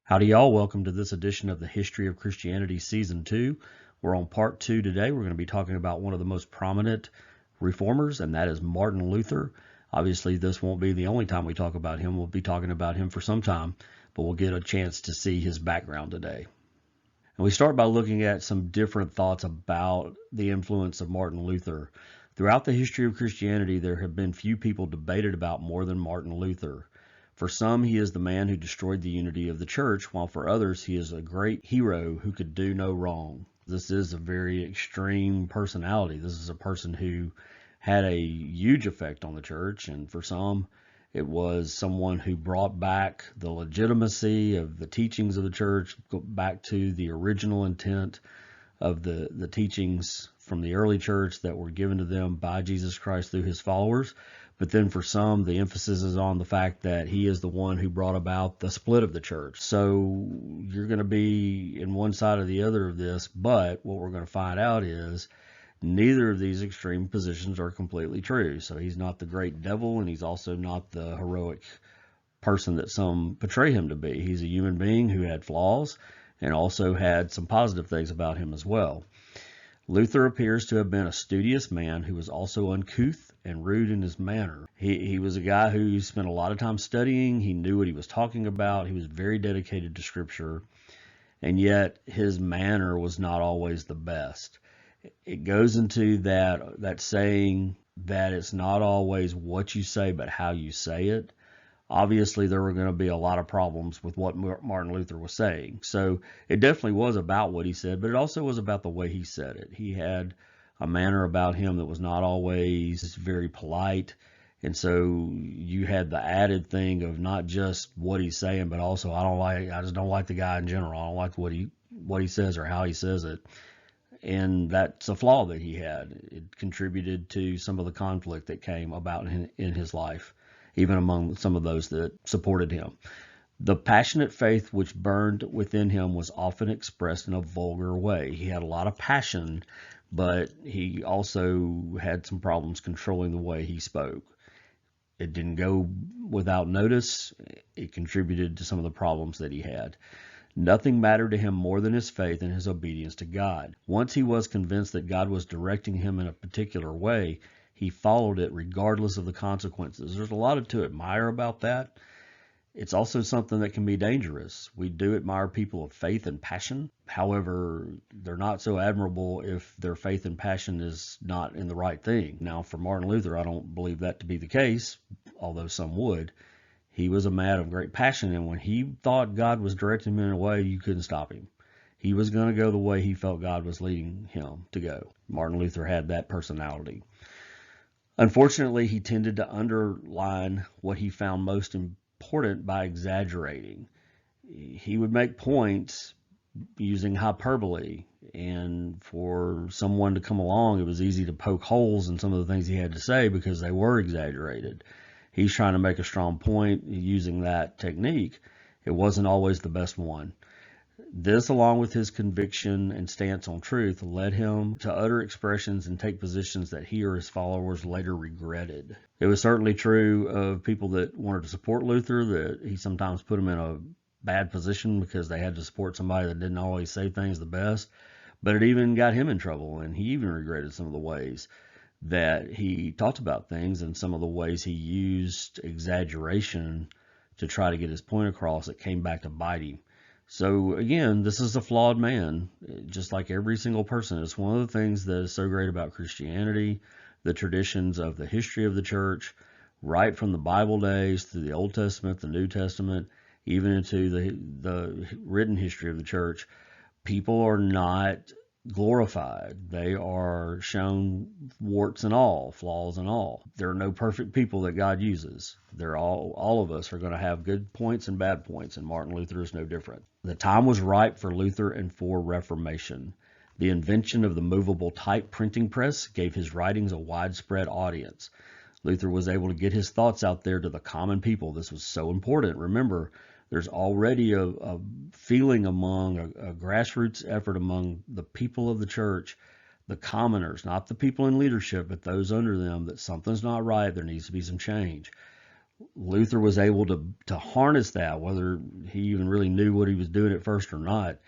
Howdy y'all, welcome to this edition of the History of Christianity Season 2. We're on Part 2 today. We're going to be talking about one of the most prominent reformers, and that is Martin Luther. Obviously, this won't be the only time we talk about him. We'll be talking about him for some time, but we'll get a chance to see his background today. And we start by looking at some different thoughts about the influence of Martin Luther. Throughout the history of Christianity, there have been few people debated about more than Martin Luther. For some, he is the man who destroyed the unity of the church, while for others, he is a great hero who could do no wrong. This is a very extreme personality. This is a person who had a huge effect on the church, and for some, it was someone who brought back the legitimacy of the teachings of the church, back to the original intent of the teachings from the early church that were given to them by Jesus Christ through his followers. But then for some, the emphasis is on the fact that he is the one who brought about the split of the church. So you're going to be in one side or the other of this, but what we're going to find out is neither of these extreme positions are completely true. So he's not the great devil, and he's also not the heroic person that some portray him to be. He's a human being who had flaws and also had some positive things about him as well. Luther appears to have been a studious man who was also uncouth and rude in his manner. He was a guy who spent a lot of time studying. He knew what he was talking about. He was very dedicated to Scripture, and yet his manner was not always the best. It goes into that saying that it's not always what you say, but how you say it. Obviously, there were going to be a lot of problems with what Martin Luther was saying. So it definitely was about what he said, but it also was about the way he said it. He had a manner about him that was not always very polite. And so you had the added thing of not just what he's saying, but also I just don't like the guy in general. I don't like what he says or how he says it. And that's a flaw that he had. It contributed to some of the conflict that came about in his life, even among some of those that supported him. The passionate faith which burned within him was often expressed in a vulgar way. He had a lot of passion, but he also had some problems controlling the way he spoke. It didn't go without notice. It contributed to some of the problems that he had. Nothing mattered to him more than his faith and his obedience to God. Once he was convinced that God was directing him in a particular way, he followed it regardless of the consequences. There's a lot to admire about that. It's also something that can be dangerous. We do admire people of faith and passion. However, they're not so admirable if their faith and passion is not in the right thing. Now, for Martin Luther, I don't believe that to be the case, although some would. He was a man of great passion, and when he thought God was directing him in a way, you couldn't stop him. He was going to go the way he felt God was leading him to go. Martin Luther had that personality. Unfortunately, he tended to underline what he found most important by exaggerating. He would make points using hyperbole, and for someone to come along, it was easy to poke holes in some of the things he had to say because they were exaggerated. He's trying to make a strong point using that technique. It wasn't always the best one. This, along with his conviction and stance on truth, led him to utter expressions and take positions that he or his followers later regretted. It was certainly true of people that wanted to support Luther, that he sometimes put them in a bad position because they had to support somebody that didn't always say things the best. But it even got him in trouble, and he even regretted some of the ways that he talked about things and some of the ways he used exaggeration to try to get his point across that came back to bite him. So again, this is a flawed man, just like every single person. It's one of the things that is so great about Christianity, the traditions of the history of the church, right from the Bible days through the Old Testament, the New Testament, even into the written history of the church. People are not glorified. They are shown warts and all, flaws and all. There are no perfect people that God uses. They're all of us are going to have good points and bad points, and Martin Luther is no different. The time was ripe for Luther and for Reformation. The invention of the movable type printing press gave his writings a widespread audience. Luther was able to get his thoughts out there to the common people. This was so important. Remember, there's already a feeling among a grassroots effort among the people of the church, the commoners, not the people in leadership, but those under them, that something's not right. There needs to be some change. Luther was able to harness that, whether he even really knew what he was doing at first or not.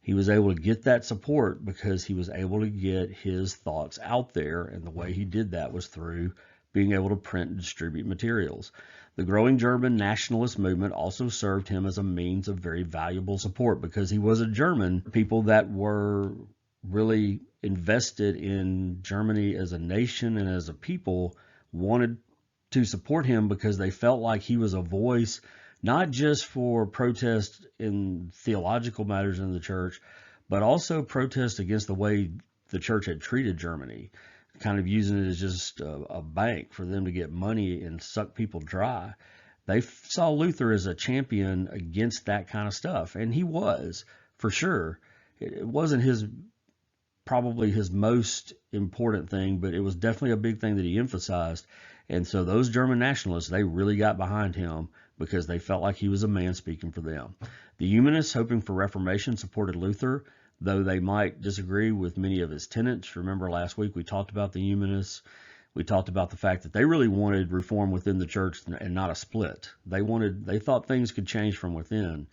He was able to get that support because he was able to get his thoughts out there, and the way he did that was through being able to print and distribute materials. The growing German nationalist movement also served him as a means of very valuable support because he was a German. People that were really invested in Germany as a nation and as a people wanted to support him because they felt like he was a voice, not just for protest in theological matters in the church, but also protest against the way the church had treated Germany, kind of using it as just a bank for them to get money and suck people dry. They saw Luther as a champion against that kind of stuff, and he was, for sure. It wasn't probably his most important thing, but it was definitely a big thing that he emphasized. And so those German nationalists, they really got behind him because they felt like he was a man speaking for them. The humanists, hoping for Reformation, supported Luther, though they might disagree with many of his tenets. Remember last week we talked about the humanists. We talked about the fact that they really wanted reform within the church and not a split. They thought things could change from within.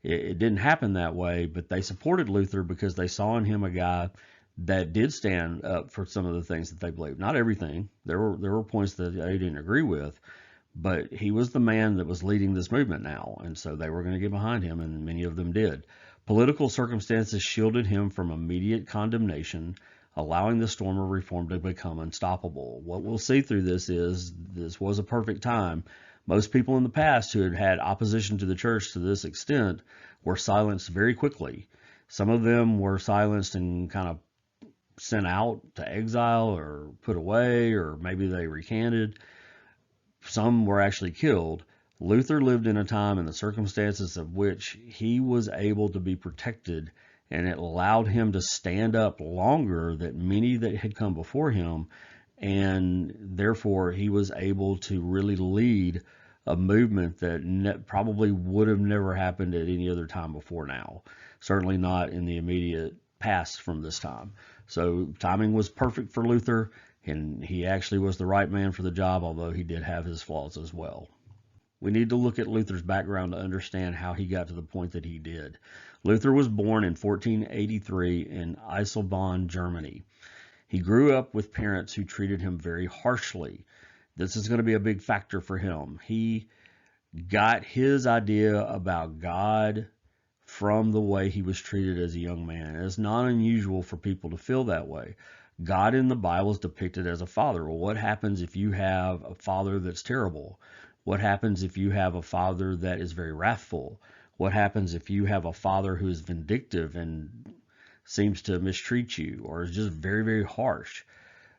It didn't happen that way, but they supported Luther because they saw in him a guy that did stand up for some of the things that they believed. Not everything. There were points that they didn't agree with, but he was the man that was leading this movement now, and so they were going to get behind him, and many of them did. Political circumstances shielded him from immediate condemnation, allowing the storm of reform to become unstoppable. What we'll see through this is this was a perfect time. Most people in the past who had had opposition to the church to this extent were silenced very quickly. Some of them were silenced and kind of sent out to exile or put away, or maybe they recanted. Some were actually killed. Luther lived in a time and the circumstances of which he was able to be protected, and it allowed him to stand up longer than many that had come before him, and therefore he was able to really lead a movement that probably would have never happened at any other time before now. Certainly not in the immediate past from this time. So timing was perfect for Luther, and he actually was the right man for the job, although he did have his flaws as well. We need to look at Luther's background to understand how he got to the point that he did. Luther was born in 1483 in Eisleben, Germany. He grew up with parents who treated him very harshly. This is going to be a big factor for him. He got his idea about God from the way he was treated as a young man. It's not unusual for people to feel that way. God in the Bible is depicted as a father. Well, what happens if you have a father that's terrible? What happens if you have a father that is very wrathful? What happens if you have a father who is vindictive and seems to mistreat you or is just very, very harsh?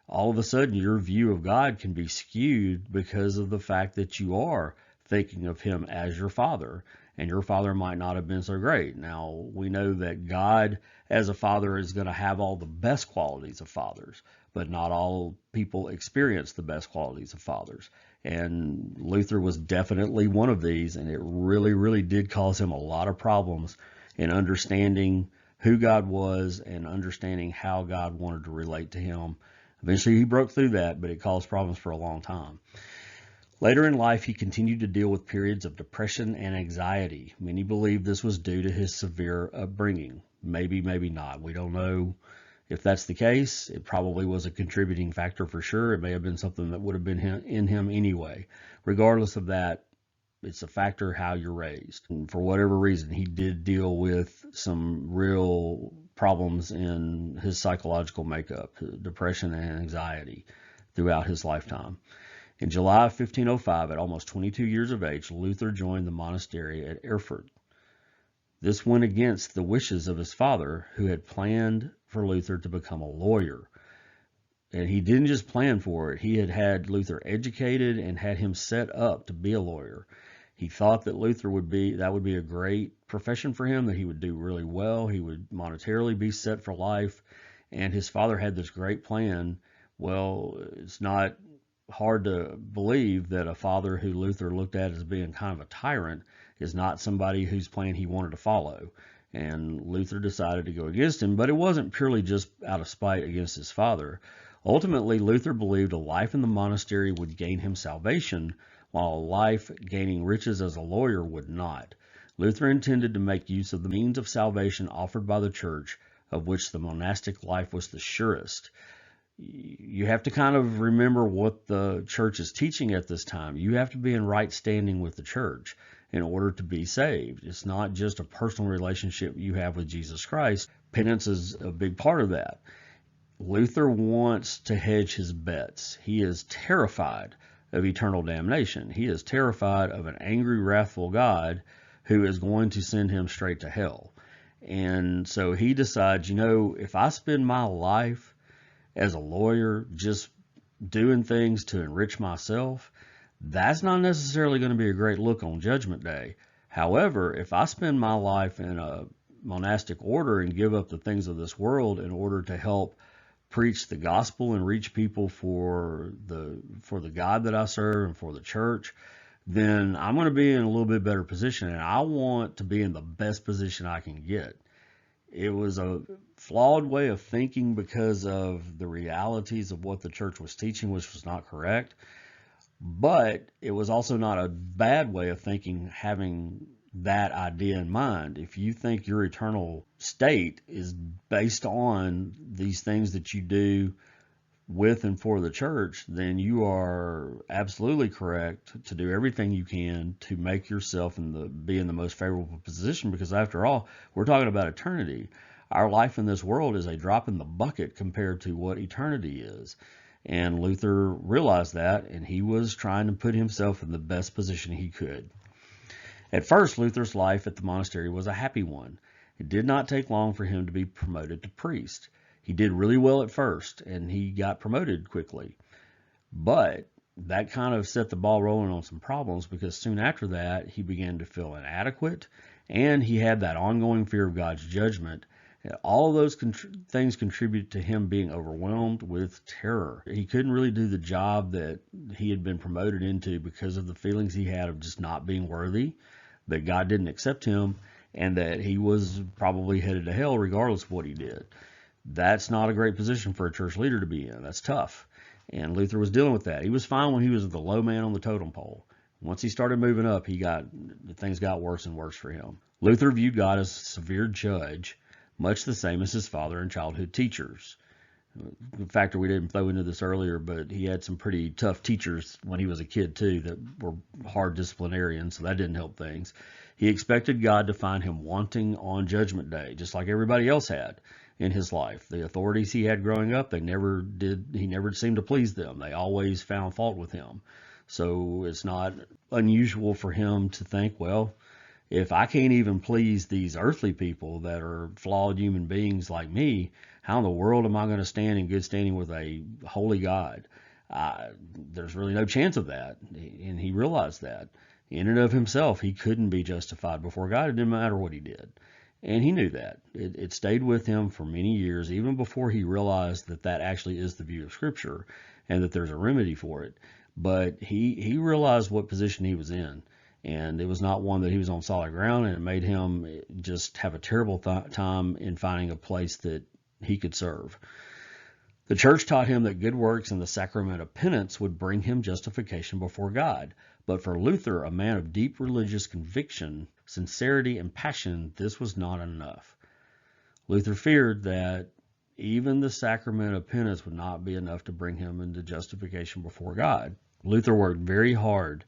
All of a sudden, your view of God can be skewed because of the fact that you are thinking of him as your father, and your father might not have been so great. Now, we know that God as a father is going to have all the best qualities of fathers, but not all people experience the best qualities of fathers. And Luther was definitely one of these, and it really, really did cause him a lot of problems in understanding who God was and understanding how God wanted to relate to him. Eventually, he broke through that, but it caused problems for a long time. Later in life, he continued to deal with periods of depression and anxiety. Many believe this was due to his severe upbringing. Maybe, maybe not. We don't know if that's the case. It probably was a contributing factor for sure. It may have been something that would have been in him anyway. Regardless of that, it's a factor how you're raised. And for whatever reason, he did deal with some real problems in his psychological makeup, depression and anxiety throughout his lifetime. In July of 1505, at almost 22 years of age, Luther joined the monastery at Erfurt. This went against the wishes of his father, who had planned for Luther to become a lawyer. And he didn't just plan for it. He had had Luther educated and had him set up to be a lawyer. He thought that Luther would be a great profession for him, that he would do really well. He would monetarily be set for life. And his father had this great plan. Well, it's not hard to believe that a father who Luther looked at as being kind of a tyrant is not somebody whose plan he wanted to follow. And Luther decided to go against him, but it wasn't purely just out of spite against his father. Ultimately, Luther believed a life in the monastery would gain him salvation, while a life gaining riches as a lawyer would not. Luther intended to make use of the means of salvation offered by the church, of which the monastic life was the surest. You have to kind of remember what the church is teaching at this time. You have to be in right standing with the church in order to be saved. It's not just a personal relationship you have with Jesus Christ. Penance is a big part of that. Luther wants to hedge his bets. He is terrified of eternal damnation. He is terrified of an angry, wrathful God who is going to send him straight to hell. And so he decides, if I spend my life as a lawyer just doing things to enrich myself, that's not necessarily going to be a great look on Judgment Day. However, if I spend my life in a monastic order and give up the things of this world in order to help preach the gospel and reach people for the God that I serve and for the church, then I'm going to be in a little bit better position, and I want to be in the best position I can get. It was a flawed way of thinking because of the realities of what the church was teaching, which was not correct. But it was also not a bad way of thinking, having that idea in mind. If you think your eternal state is based on these things that you do with and for the church, then you are absolutely correct to do everything you can to make yourself be in the most favorable position, because after all, we're talking about eternity. Our life in this world is a drop in the bucket compared to what eternity is. And Luther realized that, and he was trying to put himself in the best position he could. At first, Luther's life at the monastery was a happy one. It did not take long for him to be promoted to priest. He did really well at first, and he got promoted quickly. But that kind of set the ball rolling on some problems, because soon after that, he began to feel inadequate, and he had that ongoing fear of God's judgment. All of those things contributed to him being overwhelmed with terror. He couldn't really do the job that he had been promoted into because of the feelings he had of just not being worthy, that God didn't accept him, and that he was probably headed to hell regardless of what he did. That's not a great position for a church leader to be in. That's tough. And Luther was dealing with that. He was fine when he was the low man on the totem pole. Once he started moving up, things got worse and worse for him. Luther viewed God as a severe judge, much the same as his father and childhood teachers. The factor we didn't throw into this earlier, but he had some pretty tough teachers when he was a kid too that were hard disciplinarians, so that didn't help things. He expected God to find him wanting on Judgment Day, just like everybody else had in his life. The authorities he had growing up, he never seemed to please them. They always found fault with him. So it's not unusual for him to think, well, if I can't even please these earthly people that are flawed human beings like me, how in the world am I going to stand in good standing with a holy God? There's really no chance of that. And he realized that. In and of himself, he couldn't be justified before God. It didn't matter what he did. And he knew that. It stayed with him for many years, even before he realized that actually is the view of Scripture and that there's a remedy for it. But he realized what position he was in. And it was not one that he was on solid ground, and it made him just have a terrible time in finding a place that he could serve. The church taught him that good works and the sacrament of penance would bring him justification before God. But for Luther, a man of deep religious conviction, sincerity, and passion, this was not enough. Luther feared that even the sacrament of penance would not be enough to bring him into justification before God. Luther worked very hard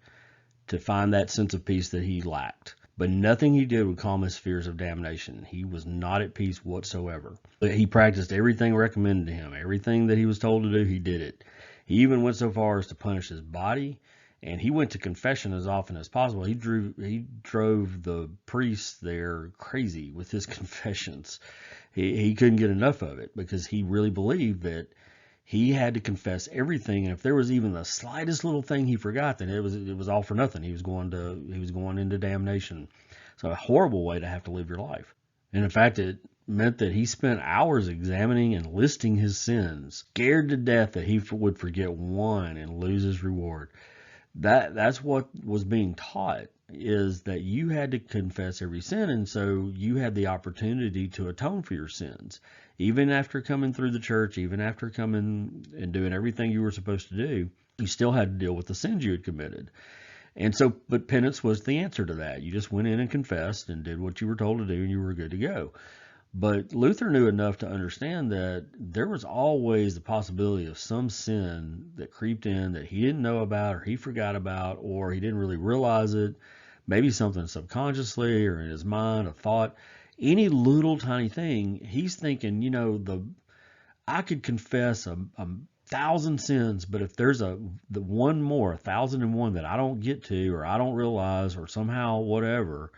to find that sense of peace that he lacked. But nothing he did would calm his fears of damnation. He was not at peace whatsoever. He practiced everything recommended to him. Everything that he was told to do, he did it. He even went so far as to punish his body, and he went to confession as often as possible. He drove the priests there crazy with his confessions. He couldn't get enough of it because he really believed that he had to confess everything, and if there was even the slightest little thing he forgot, then it was all for nothing. He was going into damnation. So a horrible way to have to live your life. And in fact, it meant that he spent hours examining and listing his sins, scared to death that he would forget one and lose his reward. That's what was being taught, is that you had to confess every sin, and so you had the opportunity to atone for your sins. Even after coming through the church, even after coming and doing everything you were supposed to do, you still had to deal with the sins you had committed. And so, but penance was the answer to that. You just went in and confessed and did what you were told to do, and you were good to go. But Luther knew enough to understand that there was always the possibility of some sin that creeped in that he didn't know about, or he forgot about, or he didn't really realize it. Maybe something subconsciously or in his mind, a thought, any little tiny thing. He's thinking, I could confess a thousand sins, but if there's the one more, 1,001 that I don't get to, or I don't realize, or somehow whatever,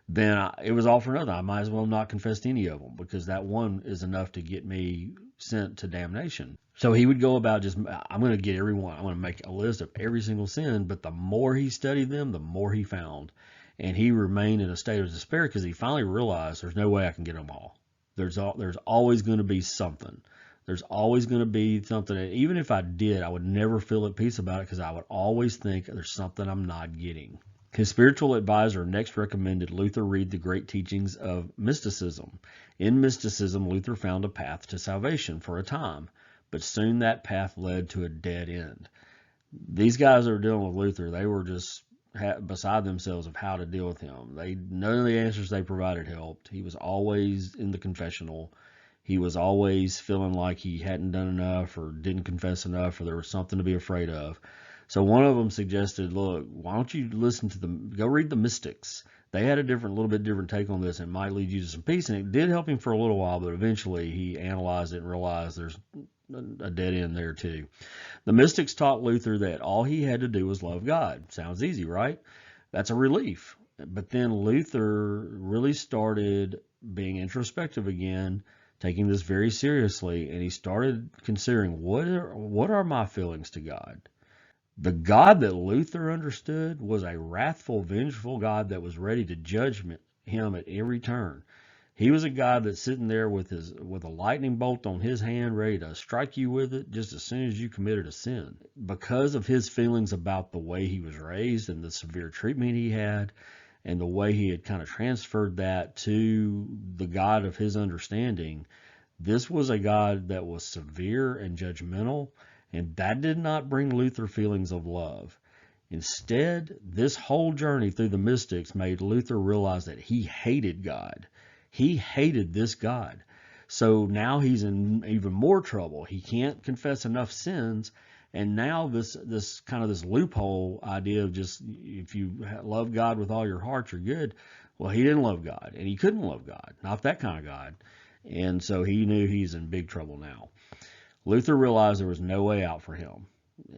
then it was all for nothing. I might as well not confess any of them, because that one is enough to get me sent to damnation. So he would go about I'm going to get every one. I'm going to make a list of every single sin, but the more he studied them, the more he found. And he remained in a state of despair because he finally realized there's no way I can get them all. There's always going to be something. There's always going to be something. And even if I did, I would never feel at peace about it, because I would always think there's something I'm not getting. His spiritual advisor next recommended Luther read the great teachings of mysticism. In mysticism, Luther found a path to salvation for a time, but soon that path led to a dead end. These guys that were dealing with Luther, they were just beside themselves of how to deal with him. None of the answers they provided helped. He was always in the confessional. He was always feeling like he hadn't done enough, or didn't confess enough, or there was something to be afraid of. So one of them suggested, look, why don't you go read the mystics. They had a little bit different take on this, and it might lead you to some peace. And it did help him for a little while, but eventually he analyzed it and realized there's a dead end there too. The mystics taught Luther that all he had to do was love God. Sounds easy, right? That's a relief. But then Luther really started being introspective again, taking this very seriously, and he started considering, what are my feelings to God? The God that Luther understood was a wrathful, vengeful God that was ready to judge him at every turn. He was a God that's sitting there with a lightning bolt on his hand, ready to strike you with it just as soon as you committed a sin. Because of his feelings about the way he was raised and the severe treatment he had, and the way he had kind of transferred that to the God of his understanding, this was a God that was severe and judgmental, and that did not bring Luther feelings of love. Instead, this whole journey through the mystics made Luther realize that he hated God. He hated this God. So now he's in even more trouble. He can't confess enough sins. And now this loophole idea of just, if you love God with all your heart, you're good. Well, he didn't love God, and he couldn't love God, not that kind of God. And so he knew he's in big trouble now. Luther realized there was no way out for him.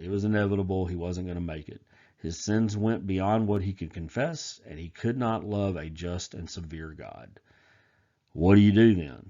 It was inevitable. He wasn't going to make it. His sins went beyond what he could confess, and he could not love a just and severe God. What do you do then?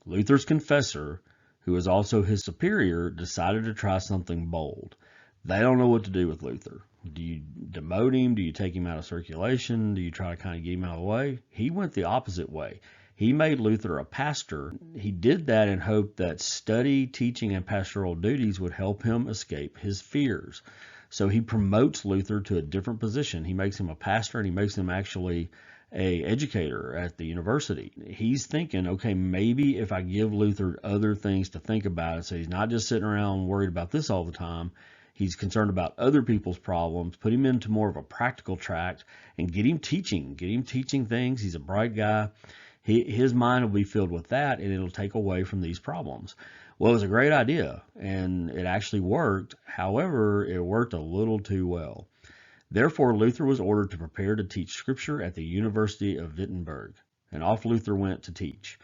Luther's confessor, who is also his superior, decided to try something bold. They don't know what to do with Luther. Do you demote him? Do you take him out of circulation? Do you try to kind of get him out of the way? He went the opposite way. He made Luther a pastor. He did that in hope that study, teaching, and pastoral duties would help him escape his fears. So he promotes Luther to a different position. He makes him a pastor, and he makes him actually an educator at the university. He's thinking, okay, maybe if I give Luther other things to think about, so he's not just sitting around worried about this all the time, he's concerned about other people's problems, put him into more of a practical track, and get him teaching things. He's a bright guy. His mind will be filled with that, and it'll take away from these problems. Well, it was a great idea, and it actually worked. However, it worked a little too well. Therefore, Luther was ordered to prepare to teach Scripture at the University of Wittenberg, and off Luther went to teach.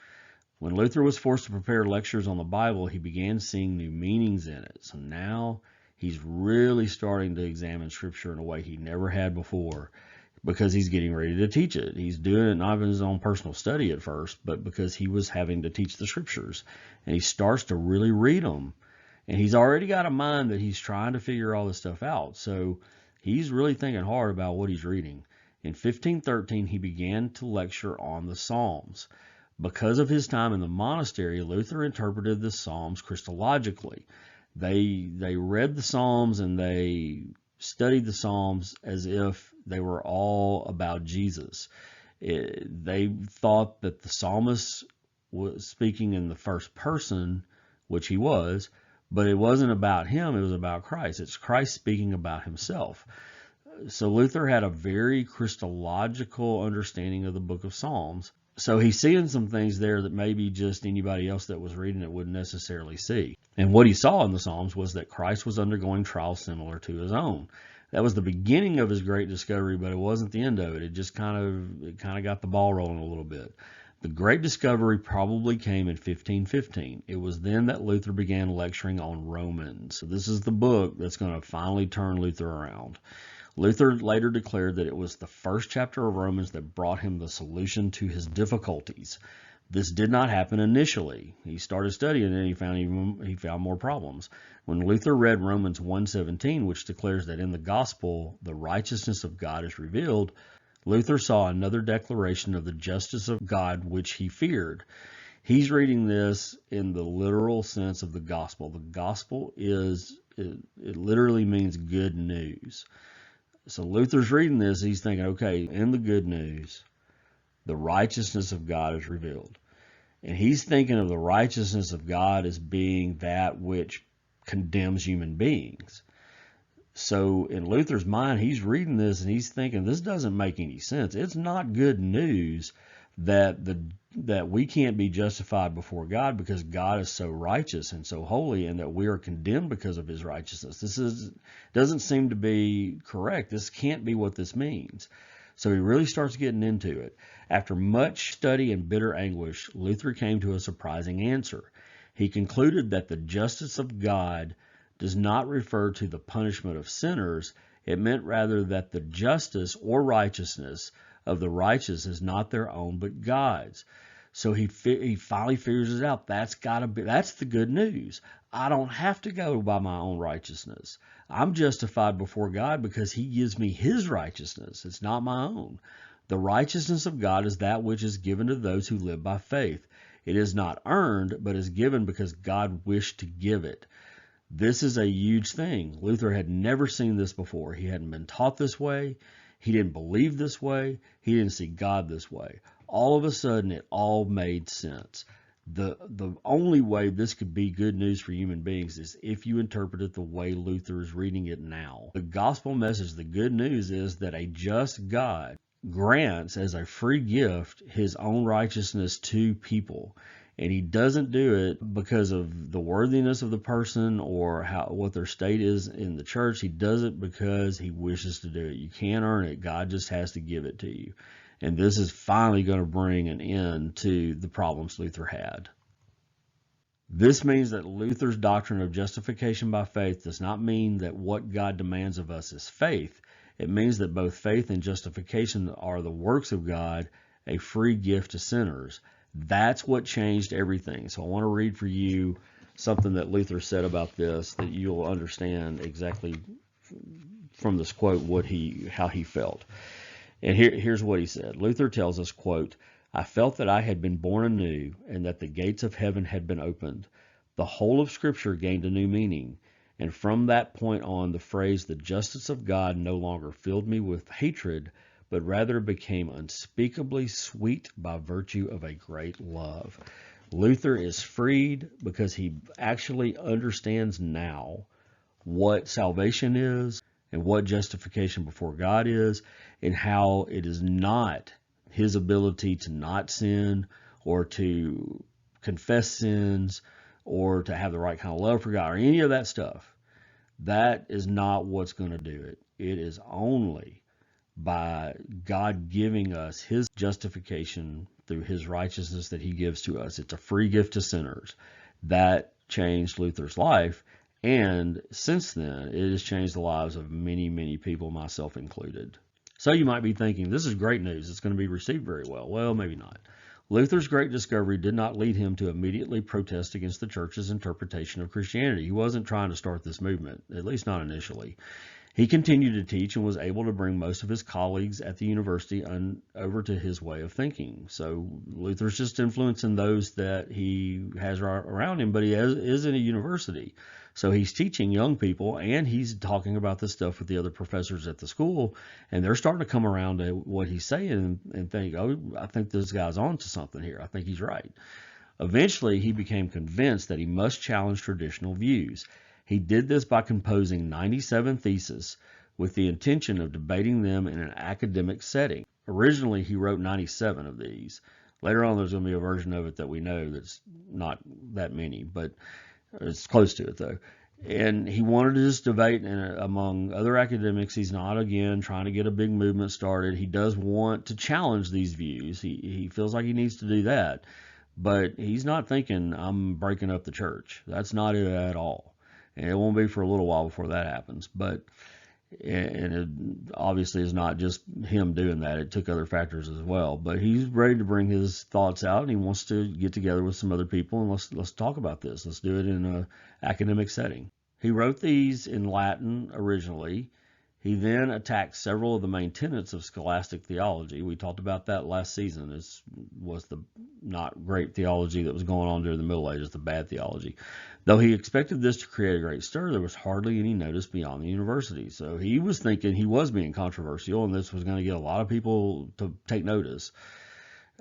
When Luther was forced to prepare lectures on the Bible, he began seeing new meanings in it. So now he's really starting to examine Scripture in a way he never had before, because he's getting ready to teach it. He's doing it not in his own personal study at first, but because he was having to teach the Scriptures. And he starts to really read them. And he's already got a mind that he's trying to figure all this stuff out. So he's really thinking hard about what he's reading. In 1513, he began to lecture on the Psalms. Because of his time in the monastery, Luther interpreted the Psalms Christologically. They read the Psalms and they studied the Psalms as if they were all about Jesus. They thought that the psalmist was speaking in the first person, which he was, but it wasn't about him, it was about Christ. It's Christ speaking about himself. So Luther had a very Christological understanding of the book of Psalms. So he's seeing some things there that maybe just anybody else that was reading it wouldn't necessarily see. And what he saw in the Psalms was that Christ was undergoing trials similar to his own. That was the beginning of his great discovery, but it wasn't the end of it. It just kind of got the ball rolling a little bit. The great discovery probably came in 1515. It was then that Luther began lecturing on Romans. So this is the book that's going to finally turn Luther around. Luther later declared that it was the first chapter of Romans that brought him the solution to his difficulties. This did not happen initially. He started studying and he found more problems. When Luther read Romans 1:17, which declares that in the gospel the righteousness of God is revealed, Luther saw another declaration of the justice of God which he feared. He's reading this in the literal sense of the gospel. The gospel it literally means good news. So Luther's reading this, he's thinking, okay, in the good news, the righteousness of God is revealed. And he's thinking of the righteousness of God as being that which condemns human beings. So in Luther's mind, he's reading this and he's thinking, this doesn't make any sense. It's not good news that we can't be justified before God because God is so righteous and so holy, and that we are condemned because of his righteousness. This doesn't seem to be correct. This can't be what this means. So he really starts getting into it. After much study and bitter anguish, Luther came to a surprising answer. He concluded that the justice of God does not refer to the punishment of sinners. It meant rather that the justice or righteousness of the righteous is not their own but God's. So he finally figures it out. That's the good news. I don't have to go by my own righteousness. I'm justified before God because he gives me his righteousness. It's not my own. The righteousness of God is that which is given to those who live by faith. It is not earned, but is given because God wished to give it. This is a huge thing. Luther had never seen this before. He hadn't been taught this way. He didn't believe this way. He didn't see God this way. All of a sudden, it all made sense. The only way this could be good news for human beings is if you interpret it the way Luther is reading it now. The gospel message, the good news, is that a just God grants as a free gift his own righteousness to people. And he doesn't do it because of the worthiness of the person or what their state is in the church. He does it because he wishes to do it. You can't earn it. God just has to give it to you. And this is finally going to bring an end to the problems Luther had. This means that Luther's doctrine of justification by faith does not mean that what God demands of us is faith. It means that both faith and justification are the works of God, a free gift to sinners. That's what changed everything. So I want to read for you something that Luther said about this that you'll understand exactly from this quote how he felt. And here's what he said. Luther tells us, quote, "I felt that I had been born anew and that the gates of heaven had been opened. The whole of Scripture gained a new meaning. And from that point on, the phrase, the justice of God, no longer filled me with hatred, but rather became unspeakably sweet by virtue of a great love." Luther is freed because he actually understands now what salvation is and what justification before God is, and how it is not his ability to not sin or to confess sins or to have the right kind of love for God or any of that stuff. That is not what's going to do it. It is only by God giving us his justification through his righteousness that he gives to us. It's a free gift to sinners. That changed Luther's life, and since then it has changed the lives of many, many people, myself included. So you might be thinking, this is great news. It's going to be received very well. Well, maybe not. Luther's great discovery did not lead him to immediately protest against the church's interpretation of Christianity. He wasn't trying to start this movement, at least not initially. He continued to teach and was able to bring most of his colleagues at the university over to his way of thinking. So Luther's just influencing those that he has around him, but he is in a university. So he's teaching young people, and he's talking about this stuff with the other professors at the school, and they're starting to come around to what he's saying and think, oh, I think this guy's on to something here. I think he's right. Eventually, he became convinced that he must challenge traditional views. He did this by composing 97 theses, with the intention of debating them in an academic setting. Originally, he wrote 97 of these. Later on, there's going to be a version of it that we know that's not that many, but it's close to it, though. And he wanted to just debate among other academics. He's not, again, trying to get a big movement started. He does want to challenge these views. He feels like he needs to do that. But he's not thinking, I'm breaking up the church. That's not it at all. And it won't be for a little while before that happens. And it obviously is not just him doing that. It took other factors as well. But he's ready to bring his thoughts out, and he wants to get together with some other people, and let's talk about this. Let's do it in an academic setting. He wrote these in Latin originally. He then attacked several of the main tenets of scholastic theology. We talked about that last season. This was the not great theology that was going on during the Middle Ages, the bad theology. Though he expected this to create a great stir, there was hardly any notice beyond the university. So he was thinking he was being controversial, and this was going to get a lot of people to take notice.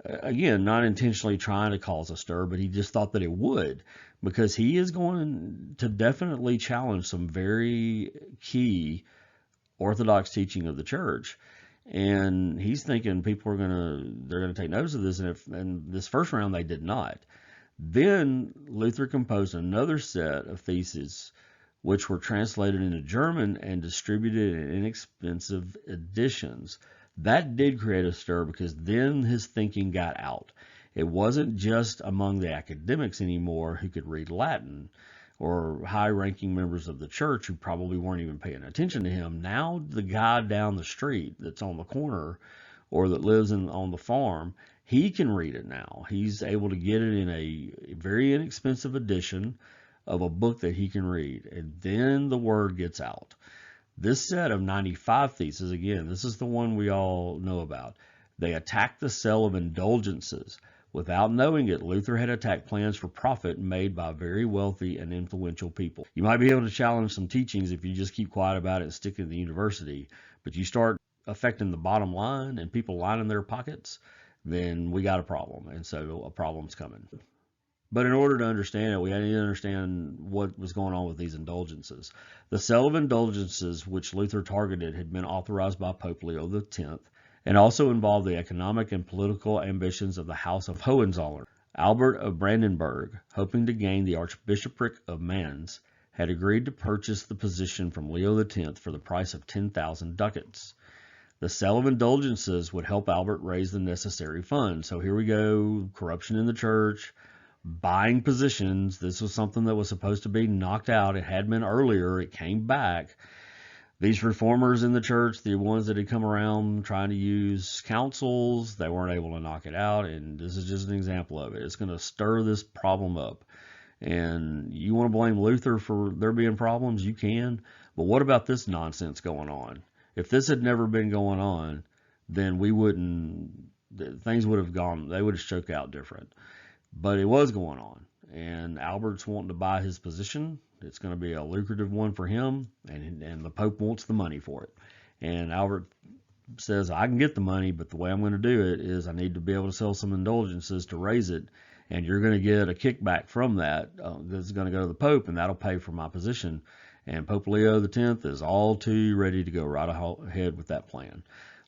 Again, not intentionally trying to cause a stir, but he just thought that it would, because he is going to definitely challenge some very key Orthodox teaching of the church, and he's thinking people they're gonna take notice of this, and this first round they did not. Then Luther composed another set of theses, which were translated into German and distributed in inexpensive editions. That did create a stir, because then his thinking got out. It wasn't just among the academics anymore who could read Latin, or high-ranking members of the church who probably weren't even paying attention to him. Now the guy down the street that's on the corner or that lives on the farm, he can read it now. He's able to get it in a very inexpensive edition of a book that he can read, and then the word gets out. This set of 95 theses, again, this is the one we all know about. They attack the sale of indulgences. Without knowing it, Luther had attacked plans for profit made by very wealthy and influential people. You might be able to challenge some teachings if you just keep quiet about it and stick to the university, but you start affecting the bottom line and people lining their pockets, then we got a problem, and so a problem's coming. But in order to understand it, we need to understand what was going on with these indulgences. The sale of indulgences, which Luther targeted, had been authorized by Pope Leo X, and also involved the economic and political ambitions of the House of Hohenzollern. Albert of Brandenburg, hoping to gain the Archbishopric of Mainz, had agreed to purchase the position from Leo X for the price of 10,000 ducats. The sale of indulgences would help Albert raise the necessary funds. So here we go, corruption in the church, buying positions. This was something that was supposed to be knocked out. It had been earlier. It came back. These reformers in the church, the ones that had come around trying to use councils, they weren't able to knock it out, and this is just an example of it. It's going to stir this problem up. And you want to blame Luther for there being problems? You can. But what about this nonsense going on? If this had never been going on, then things would have gone, they would have shook out different. But it was going on, and Albert's wanting to buy his position. It's going to be a lucrative one for him, and the Pope wants the money for it. And Albert says, I can get the money, but the way I'm going to do it is I need to be able to sell some indulgences to raise it, and you're going to get a kickback from that. That's going to go to the Pope, and that'll pay for my position. And Pope Leo X is all too ready to go right ahead with that plan.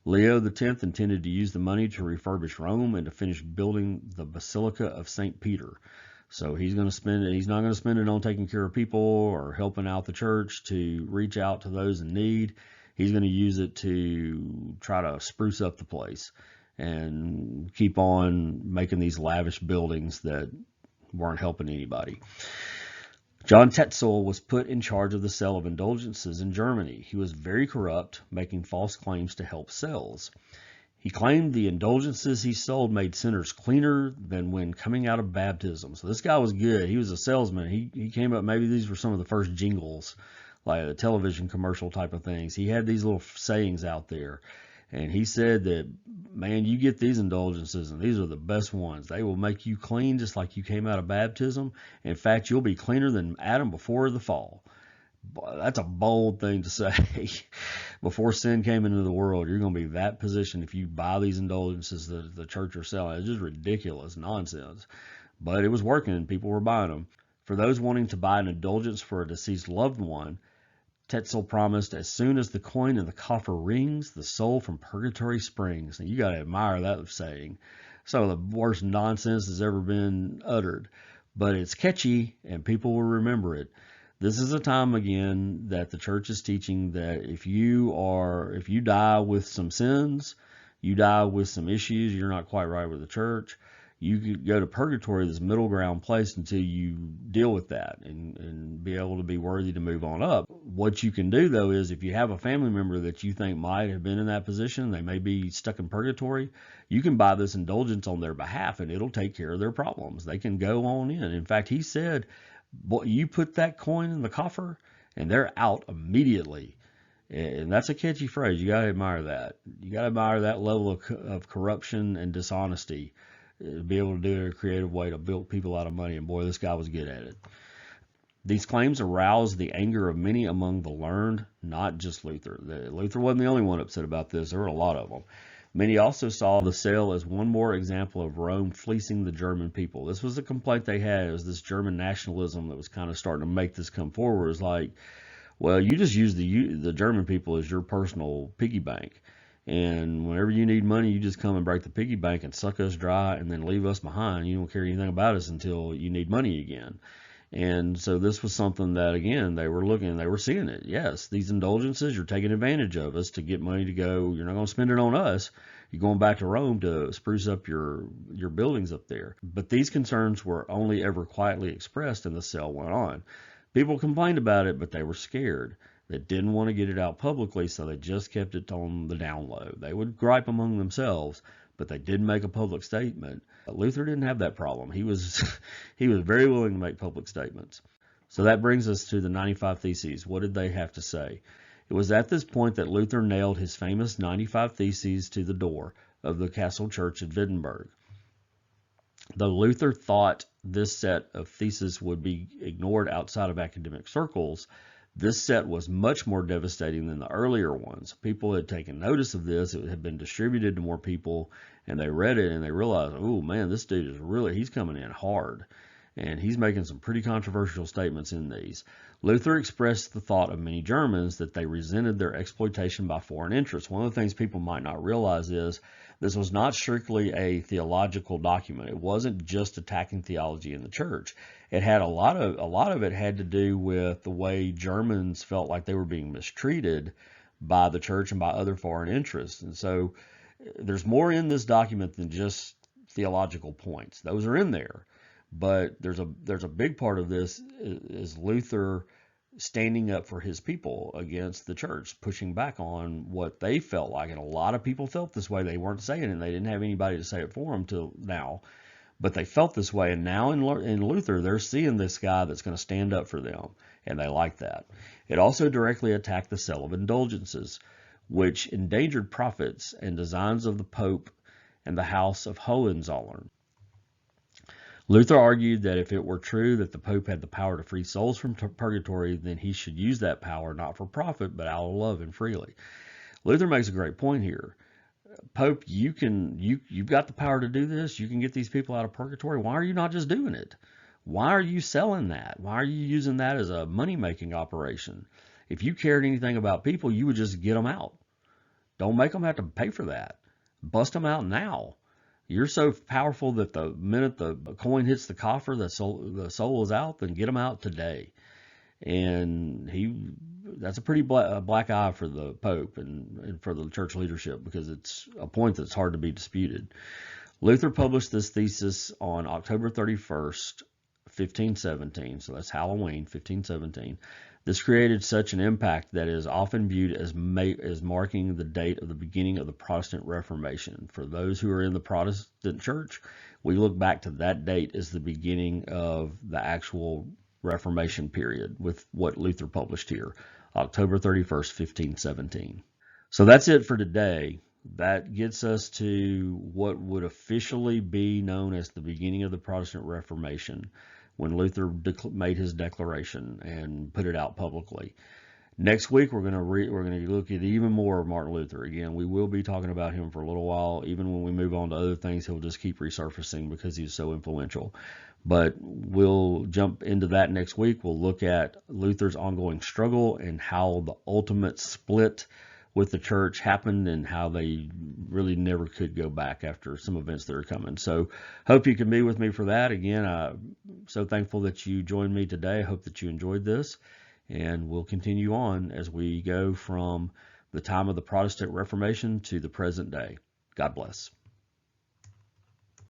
Leo X intended to use the money to refurbish Rome and to finish building the Basilica of St. Peter. So he's going to spend it. He's not going to spend it on taking care of people or helping out the church to reach out to those in need. He's going to use it to try to spruce up the place and keep on making these lavish buildings that weren't helping anybody. John Tetzel was put in charge of the sale of indulgences in Germany. He was very corrupt, making false claims to help sales. He claimed the indulgences he sold made sinners cleaner than when coming out of baptism. So this guy was good. He was a salesman. He came up, maybe these were some of the first jingles, like the television commercial type of things. He had these little sayings out there. And he said that, man, you get these indulgences, and these are the best ones. They will make you clean just like you came out of baptism. In fact, you'll be cleaner than Adam before the fall. That's a bold thing to say. Before sin came into the world, you're going to be that position if you buy these indulgences that the church are selling. It's just ridiculous nonsense. But it was working, and people were buying them. For those wanting to buy an indulgence for a deceased loved one, Tetzel promised, as soon as the coin in the coffer rings, the soul from purgatory springs. And you got to admire that saying. Some of the worst nonsense that's ever been uttered. But it's catchy, and people will remember it. This is a time, again, that the church is teaching that if you die with some sins, you die with some issues, you're not quite right with the church, you could go to purgatory, this middle ground place, until you deal with that and be able to be worthy to move on up. What you can do, though, is if you have a family member that you think might have been in that position, they may be stuck in purgatory, you can buy this indulgence on their behalf, and it'll take care of their problems. They can go on in. In fact, he said, boy, you put that coin in the coffer, and they're out immediately. And that's a catchy phrase. You got to admire that. You got to admire that level of corruption and dishonesty. Be able to do it in a creative way to bilk people out of money, and boy, this guy was good at it. These claims aroused the anger of many among the learned, not just Luther. Luther wasn't the only one upset about this. There were a lot of them. Many also saw the sale as one more example of Rome fleecing the German people. This was a complaint they had. It was this German nationalism that was kind of starting to make this come forward. It's like, well, you just use the German people as your personal piggy bank. And whenever you need money, you just come and break the piggy bank and suck us dry and then leave us behind. You don't care anything about us until you need money again. And so this was something that, again, they were seeing it. Yes, these indulgences, you're taking advantage of us to get money to go. You're not going to spend it on us. You're going back to Rome to spruce up your buildings up there. But these concerns were only ever quietly expressed, and the sale went on. People complained about it, but they were scared. They didn't want to get it out publicly, so they just kept it on the down low. They would gripe among themselves, but they didn't make a public statement. Luther didn't have that problem. He was very willing to make public statements. So that brings us to the 95 Theses. What did they have to say? It was at this point that Luther nailed his famous 95 Theses to the door of the Castle Church at Wittenberg. Though Luther thought this set of theses would be ignored outside of academic circles, this set was much more devastating than the earlier ones. People had taken notice of this. It had been distributed to more people, and they read it, and they realized, oh, man, this dude he's coming in hard, and he's making some pretty controversial statements in these. Luther expressed the thought of many Germans that they resented their exploitation by foreign interests. One of the things people might not realize is this was not strictly a theological document. It wasn't just attacking theology in the church. It had a lot of it had to do with the way Germans felt like they were being mistreated by the church and by other foreign interests. And so there's more in this document than just theological points. Those are in there. But there's a big part of this is Luther standing up for his people against the church, pushing back on what they felt like. And a lot of people felt this way. They weren't saying it, and they didn't have anybody to say it for them till now. But they felt this way, and now in Luther, they're seeing this guy that's going to stand up for them, and they like that. It also directly attacked the sale of indulgences, which endangered profits and designs of the Pope and the House of Hohenzollern. Luther argued that if it were true that the Pope had the power to free souls from purgatory, then he should use that power not for profit, but out of love and freely. Luther makes a great point here. Pope, you've got the power to do this. You can get these people out of purgatory. Why are you not just doing it? Why are you selling that? Why are you using that as a money-making operation? If you cared anything about people, you would just get them out. Don't make them have to pay for that. Bust them out now. You're so powerful that the minute the coin hits the coffer, the soul is out, then get them out today. And that's a pretty black eye for the Pope and for the church leadership, because it's a point that's hard to be disputed. Luther published this thesis on October 31st, 1517, so that's Halloween, 1517. This created such an impact that it is often viewed as marking the date of the beginning of the Protestant Reformation. For those who are in the Protestant church, we look back to that date as the beginning of the actual Reformation period with what Luther published here, October 31st, 1517. So that's it for today. That gets us to what would officially be known as the beginning of the Protestant Reformation, when Luther made his declaration and put it out publicly. Next week we're going to look at even more of Martin Luther. Again, we will be talking about him for a little while. Even when we move on to other things, he'll just keep resurfacing because he's so influential. But we'll jump into that next week. We'll look at Luther's ongoing struggle and how the ultimate split with the church happened and how they really never could go back after some events that are coming. So hope you can be with me for that. Again, I'm so thankful that you joined me today. I hope that you enjoyed this, and we'll continue on as we go from the time of the Protestant Reformation to the present day. God bless.